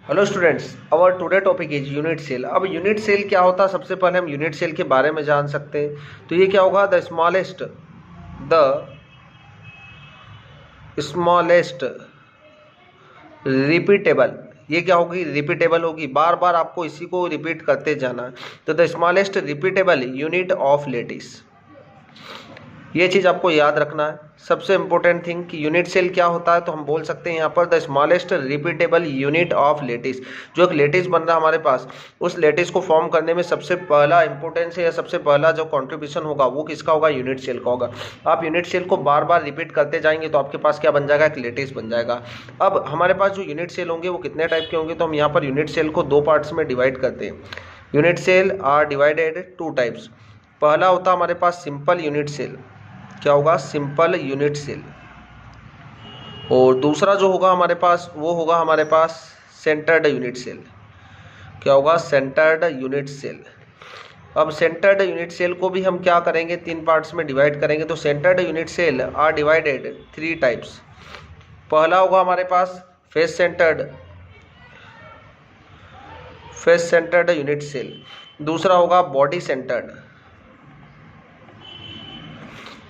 Hello students, our today topic is unit cell. अब unit cell क्या होता है, सबसे पहले हम यूनिट सेल के बारे में जान सकते हैं। तो ये क्या होगा, द स्मॉलेस्ट रिपीटेबल। ये क्या होगी, रिपीटेबल होगी, बार बार आपको इसी को रिपीट करते जाना है। तो the smallest repeatable unit of lattice, ये चीज़ आपको याद रखना है। सबसे इंपॉर्टेंट थिंग कि यूनिट सेल क्या होता है, तो हम बोल सकते हैं यहाँ पर the smallest repeatable unit of lattice. जो एक लेटिस बन रहा है हमारे पास, उस लेटिस को फॉर्म करने में सबसे पहला इंपॉर्टेंस है या सबसे पहला जो कंट्रीब्यूशन होगा वो किसका होगा, यूनिट सेल का होगा। आप यूनिट सेल को बार बार रिपीट करते जाएंगे तो आपके पास क्या बन जाएगा, एक लेटिस बन जाएगा। अब हमारे पास जो यूनिट सेल होंगे वो कितने टाइप के होंगे, तो हम यहाँ पर यूनिट सेल को दो पार्ट्स में डिवाइड करते हैं। Unit cell are divided two types. पहला होता है हमारे पास सिंपल यूनिट सेल, क्या होगा, सिंपल यूनिट सेल। और दूसरा जो होगा हमारे पास वो होगा हमारे पास सेंटर्ड यूनिट सेल, क्या होगा, सेंटर्ड यूनिट सेल। अब सेंटर्ड यूनिट सेल को भी हम क्या करेंगे, तीन पार्ट्स में डिवाइड करेंगे। तो centred unit cell are divided three types. पहला होगा हमारे पास फेस सेंटर्ड यूनिट सेल। दूसरा होगा बॉडी सेंटर्ड,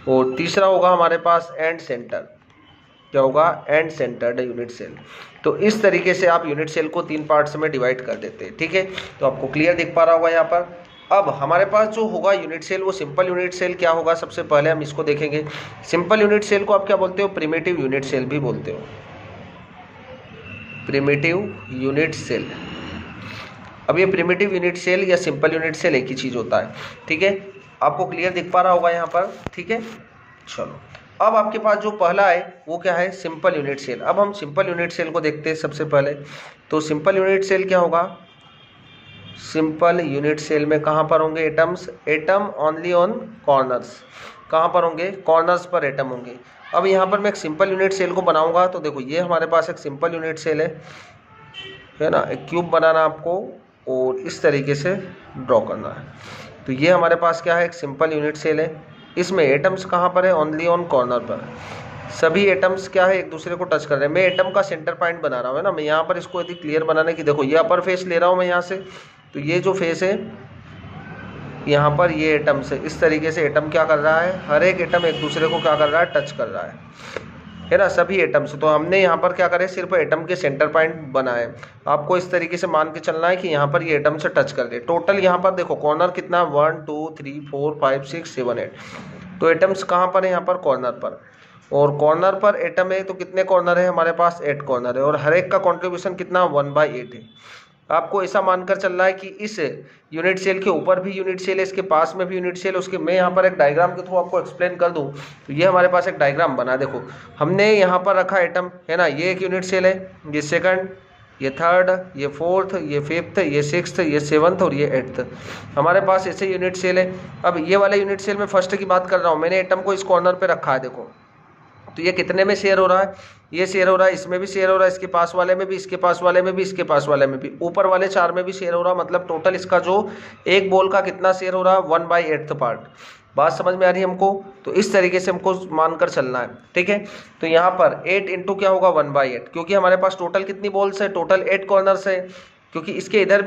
और तीसरा होगा हमारे पास एंड सेंटर, क्या होगा, एंड सेंटर्ड यूनिट सेल। तो इस तरीके से आप यूनिट सेल को तीन पार्ट्स में डिवाइड कर देते हैं, ठीक है। तो आपको क्लियर दिख पा रहा होगा यहाँ पर। अब हमारे पास जो होगा यूनिट सेल, वो सिंपल यूनिट सेल क्या होगा, सबसे पहले हम इसको देखेंगे। सिंपल यूनिट सेल को आप क्या बोलते हो, प्रिमिटिव यूनिट सेल भी बोलते हो, प्रिमिटिव यूनिट सेल। अब ये प्रिमिटिव यूनिट सेल या सिंपल यूनिट सेल एक ही चीज़ होता है, ठीक है। आपको क्लियर दिख पा रहा होगा यहाँ पर, ठीक है। चलो, अब आपके पास जो पहला है वो क्या है, सिंपल यूनिट सेल। अब हम सिंपल यूनिट सेल को देखते हैं सबसे पहले। तो सिंपल यूनिट सेल क्या होगा, सिंपल यूनिट सेल में कहाँ पर होंगे atoms, atom only on corners. कहाँ पर होंगे, कॉर्नर्स पर एटम होंगे। अब यहाँ पर मैं एक सिंपल यूनिट सेल को बनाऊंगा, तो देखो ये हमारे पास एक सिंपल यूनिट सेल है ना। एक क्यूब बनाना आपको और इस तरीके से ड्रॉ करना है। तो ये हमारे पास क्या है, एक सिंपल यूनिट सेल है। इसमें एटम्स कहाँ पर है, ओनली ऑन कॉर्नर पर। सभी एटम्स क्या है, एक दूसरे को टच कर रहे हैं। मैं एटम का सेंटर पॉइंट बना रहा हूँ, है ना। मैं यहाँ पर इसको यदि क्लियर बनाने की, देखो ये अपर फेस ले रहा हूँ मैं यहाँ से। तो ये जो फेस है यहाँ पर, ये एटम्स है। इस तरीके से एटम क्या कर रहा है, हर एक एटम एक दूसरे को क्या कर रहा है, टच कर रहा है ना, सभी एटम्स। तो हमने यहाँ पर क्या करें, सिर्फ एटम के सेंटर पॉइंट बनाए। आपको इस तरीके से मान के चलना है कि यहाँ पर ये एटम से टच कर दे। टोटल यहाँ पर देखो कॉर्नर कितना, 1 2 3 4 5 6 7 8। तो एटम्स कहाँ पर है, यहाँ पर कॉर्नर पर। और कॉर्नर पर एटम है तो कितने कॉर्नर है हमारे पास, 8 कॉर्नर है। और हर एक का कॉन्ट्रीब्यूशन कितना, 1/8 है। आपको ऐसा मानकर चलना है कि इस यूनिट सेल के ऊपर भी यूनिट सेल है, इसके पास में भी यूनिट सेल, उसके मैं यहाँ पर एक डायग्राम के थ्रू आपको एक्सप्लेन कर दूँ। तो ये हमारे पास एक डायग्राम बना, देखो हमने यहाँ पर रखा एटम, है ना। ये एक यूनिट सेल है, ये सेकंड, ये थर्ड, ये फोर्थ, ये फिफ्थ, ये सिक्स्थ, ये सेवन्थ और ये एट्थ। हमारे पास ऐसे यूनिट सेल है। अब ये वाला यूनिट सेल में फर्स्ट की बात कर रहा हूँ, मैंने एटम को इस कॉर्नर पे रखा है, देखो। तो ये कितने में शेयर हो रहा है, ये शेयर हो रहा है, इसमें भी शेयर हो रहा है, इसके पास वाले में भी, इसके पास वाले में भी, इसके पास वाले में भी, ऊपर वाले 4 में भी शेयर हो रहा है। मतलब टोटल इसका जो एक बॉल का कितना शेयर हो रहा है, 1/8 पार्ट। बात समझ में आ रही है हमको। तो इस तरीके से हमको मानकर चलना है, ठीक है। तो यहाँ पर 8 इंटू क्या होगा, 1/8, क्योंकि हमारे पास टोटल कितनी बॉल्स है, टोटल 8 कॉर्नर्स है। क्योंकि इसके इधर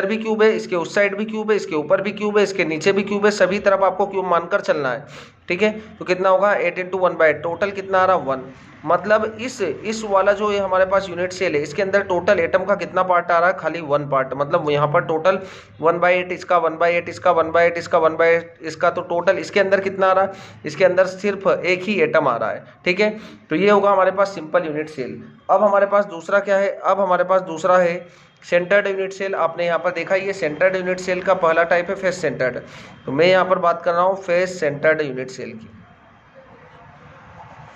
भी क्यूब है, इसके उस साइड भी क्यूब है, इसके ऊपर भी क्यूब है, इसके नीचे भी क्यूब है, सभी तरफ आपको क्यूब मानकर चलना है, ठीक है। तो कितना होगा, 8 इंटू 1/8, टोटल कितना आ रहा, 1। मतलब इस वाला जो ये हमारे पास यूनिट सेल है, इसके अंदर टोटल एटम का कितना पार्ट आ रहा है, खाली 1 पार्ट। मतलब यहाँ पर टोटल 1/8 इसका, 1/8 इसका, 1/8 इसका, 1/8 इसका। तो टोटल इसके अंदर कितना आ रहा है, इसके अंदर सिर्फ एक ही एटम आ रहा है, ठीक है। तो ये होगा हमारे पास सिंपल यूनिट सेल। अब हमारे पास दूसरा क्या है, अब हमारे पास दूसरा है सेंटर्ड यूनिट सेल। आपने यहाँ पर देखा, ये सेंटर्ड यूनिट सेल का पहला टाइप है फेस सेंटर्ड। तो मैं यहाँ पर बात कर रहा हूँ फेस सेंटर्ड यूनिट सेल की।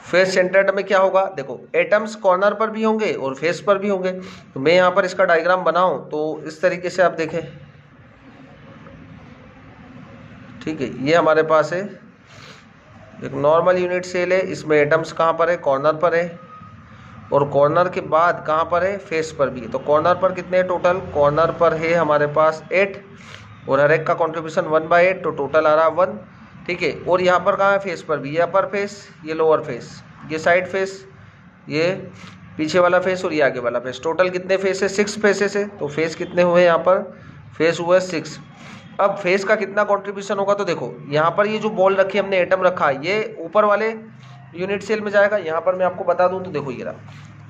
फेस सेंटर्ड में क्या होगा, देखो एटम्स कॉर्नर पर भी होंगे और फेस पर भी होंगे। तो मैं यहाँ पर इसका डायग्राम बनाऊं तो इस तरीके से आप देखें, ठीक है। ये हमारे पास है एक नॉर्मल यूनिट सेल है, इसमें एटम्स कहाँ पर है, कॉर्नर पर है। और कॉर्नर के बाद कहाँ पर है, फेस पर भी है। तो कॉर्नर पर कितने टोटल, कॉर्नर पर है हमारे पास 8, और हर एक का कॉन्ट्रीब्यूशन 1/8, तो टोटल आ रहा 1, ठीक है। और यहाँ पर कहाँ है, फेस पर भी, ये अपर फेस, ये लोअर फेस, ये साइड फेस, ये पीछे वाला फेस और ये आगे वाला फेस। टोटल कितने फेस है? 6 फेसेस है। तो फेस कितने हुए यहाँ पर? फेस हुए 6। अब फेस का कितना कंट्रीब्यूशन होगा? तो देखो यहाँ पर ये जो बॉल रखी हमने, एटम रखा, ये ऊपर वाले यूनिट सेल में जाएगा। यहाँ पर मैं आपको बता दूं तो देखो ये रहा,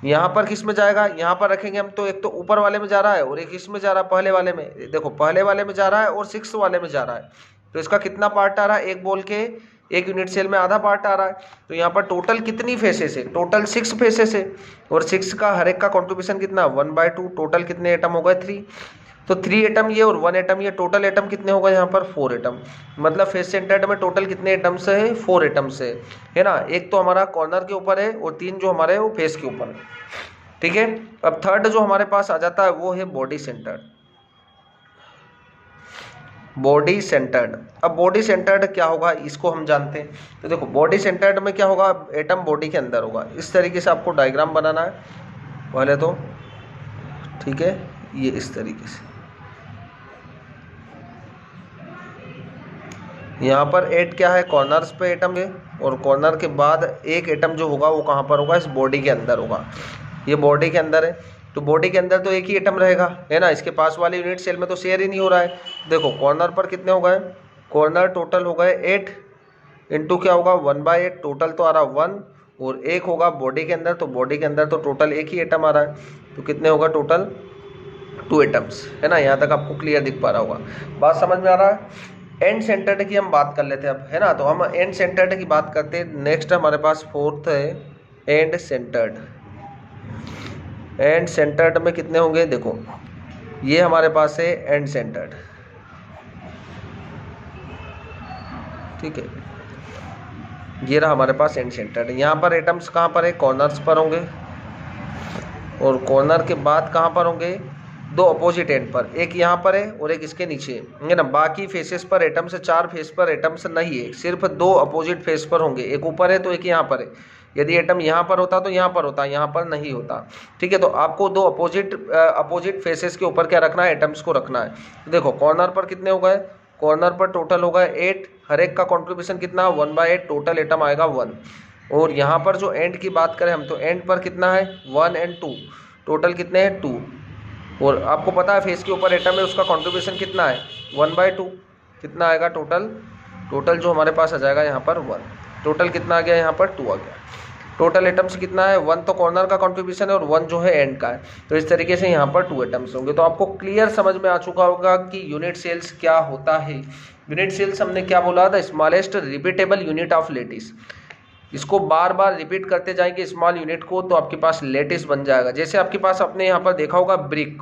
यहाँ पर किस में जाएगा? यहाँ पर रखेंगे हम तो एक तो ऊपर वाले में जा रहा है और एक इसमें जा रहा है, पहले वाले में। देखो पहले वाले में जा रहा है और 6 वाले में जा रहा है। तो इसका कितना पार्ट आ रहा है? एक बॉल के एक यूनिट सेल में आधा पार्ट आ रहा है। तो यहाँ पर टोटल कितनी फेसेस है? टोटल 6 फेसेस है। और 6 का हर एक का कॉन्ट्रीब्यूशन कितना? 1/2। टोटल कितने एटम हो गए? 3। तो 3 एटम ये और 1 एटम ये, टोटल एटम कितने हो गए यहाँ पर? 4 एटम। मतलब फेस सेंटर्ड में टोटल कितने एटम्स है? 4 एटम्स है ना। एक तो हमारा कॉर्नर के ऊपर है और 3 जो हमारे वो फेस के ऊपर है। ठीक है। अब थर्ड जो हमारे पास आ जाता है वो है बॉडी सेंटर्ड। Body centred. अब बॉडी सेंटर्ड क्या होगा इसको हम जानते हैं। तो देखो बॉडी सेंटर्ड में क्या होगा? एटम बॉडी के अंदर होगा। इस तरीके से आपको डायग्राम बनाना है पहले तो, ठीक है, ये इस तरीके से। यहाँ पर 8 क्या है? कॉर्नर्स पे एटम है और कॉर्नर के बाद एक एटम जो होगा वो कहाँ पर होगा? इस बॉडी के अंदर होगा। ये बॉडी के अंदर है तो बॉडी के अंदर तो एक ही एटम रहेगा, है ना। इसके पास वाले यूनिट सेल में तो शेयर ही नहीं हो रहा है। देखो कॉर्नर पर कितने हो गए? कॉर्नर टोटल हो गए 8 इंटू क्या होगा? 1/8। टोटल तो आ रहा 1 और एक होगा बॉडी के अंदर, तो बॉडी के अंदर तो टोटल एक ही एटम आ रहा है। तो कितने होगा टोटल? 2 एटम्स, है ना। यहाँ तक आपको क्लियर दिख पा रहा होगा, बात समझ में आ रहा है। एंड सेंटर्ड की हम बात कर लेते हैं अब, है ना। तो हम एंड सेंटर्ड की बात करते हैं। नेक्स्ट हमारे पास फोर्थ है एंड सेंटर्ड। एंड सेंटर्ड में कितने होंगे? देखो ये हमारे पास है एंड सेंटर्ड, ठीक है। ये रहा हमारे पास एंड सेंटर्ड। यहाँ पर एटम्स कहाँ पर है? कॉर्नर्स पर होंगे और कॉर्नर के बाद कहाँ पर होंगे? 2 अपोजिट एंड पर, एक यहाँ पर है और एक इसके नीचे है ना। बाकी फेसेस पर एटम्स, 4 फेस पर एटम्स नहीं है, सिर्फ 2 अपोजिट फेस पर होंगे। एक ऊपर है तो एक यहाँ पर है। यदि एटम यहाँ पर होता तो यहाँ पर होता, यहाँ पर नहीं होता, ठीक है। तो आपको 2 अपोजिट फेसेस के ऊपर क्या रखना है? एटम्स को रखना है। तो देखो कॉर्नर पर कितने हो गए? कॉर्नर पर टोटल हो गए 8। हर एक का कॉन्ट्रीब्यूशन कितना? 1/8। टोटल एटम आएगा 1। और यहाँ पर जो एंड की बात करें हम तो एंड पर कितना है? 1 और 2। टोटल कितने हैं? 2। और आपको पता है फेस के ऊपर एटम है उसका कंट्रीब्यूशन कितना है? 1/2। कितना आएगा टोटल? टोटल जो हमारे पास आ जाएगा यहाँ पर 1। टोटल कितना आ गया? यहाँ पर 2 आ गया। टोटल एटम्स कितना है? 1 तो कॉर्नर का कंट्रीब्यूशन है और 1 जो है एंड का है। तो इस तरीके से यहाँ पर 2 एटम्स होंगे। तो आपको क्लियर समझ में आ चुका होगा कि यूनिट सेल्स क्या होता है। यूनिट सेल्स हमने क्या बोला था? Smallest repeatable unit of lattice. इसको बार बार रिपीट करते जाएंगे स्मॉल यूनिट को तो आपके पास लेटिस बन जाएगा। जैसे आपके पास आपने यहाँ पर देखा होगा ब्रिक,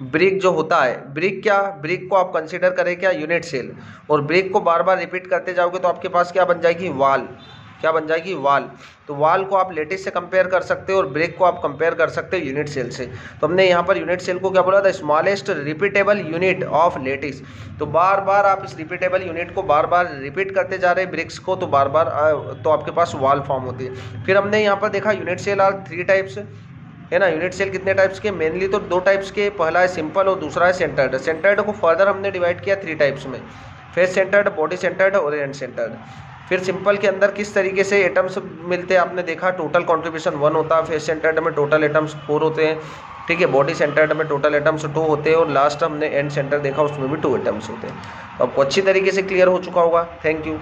ब्रिक जो होता है, ब्रिक क्या? ब्रिक को आप कंसीडर करें क्या? Unit cell. और ब्रिक को बार बार रिपीट करते जाओगे तो आपके पास क्या बन जाएगी? वाल। क्या बन जाएगी? वाल। तो वाल को आप लेटिस से कंपेयर कर सकते हो और ब्रिक को आप कंपेयर कर सकते हो यूनिट सेल से। तो हमने यहाँ पर यूनिट सेल को क्या बोला था? Smallest repeatable unit of lattice. तो बार बार आप इस रिपीटेबल यूनिट को बार बार रिपीट करते जा रहे हैं ब्रिक्स को, तो बार बार तो आपके पास वाल फॉर्म होती है। फिर हमने यहाँ पर देखा यूनिट सेल आर 3 टाइप्स, है ना। यूनिट सेल कितने टाइप्स के? मेनली तो 2 टाइप्स के, पहला है सिंपल और दूसरा है सेंटर्ड। सेंटर्ड को फर्दर हमने डिवाइड किया 3 टाइप्स में, फेस सेंटर्ड, बॉडी सेंटर्ड और एंड सेंटर्ड। फिर सिंपल के अंदर किस तरीके से एटम्स मिलते हैं आपने देखा, टोटल कंट्रीब्यूशन 1 होता है। फेस सेंटर्ड में टोटल एटम्स 4 होते हैं, ठीक है। बॉडी सेंटर्ड में टोटल एटम्स 2 होते हैं और लास्ट हमने एंड सेंटर देखा उसमें भी 2 एटम्स होते हैं। तो आपको अच्छी तरीके से क्लियर हो चुका होगा। Thank you.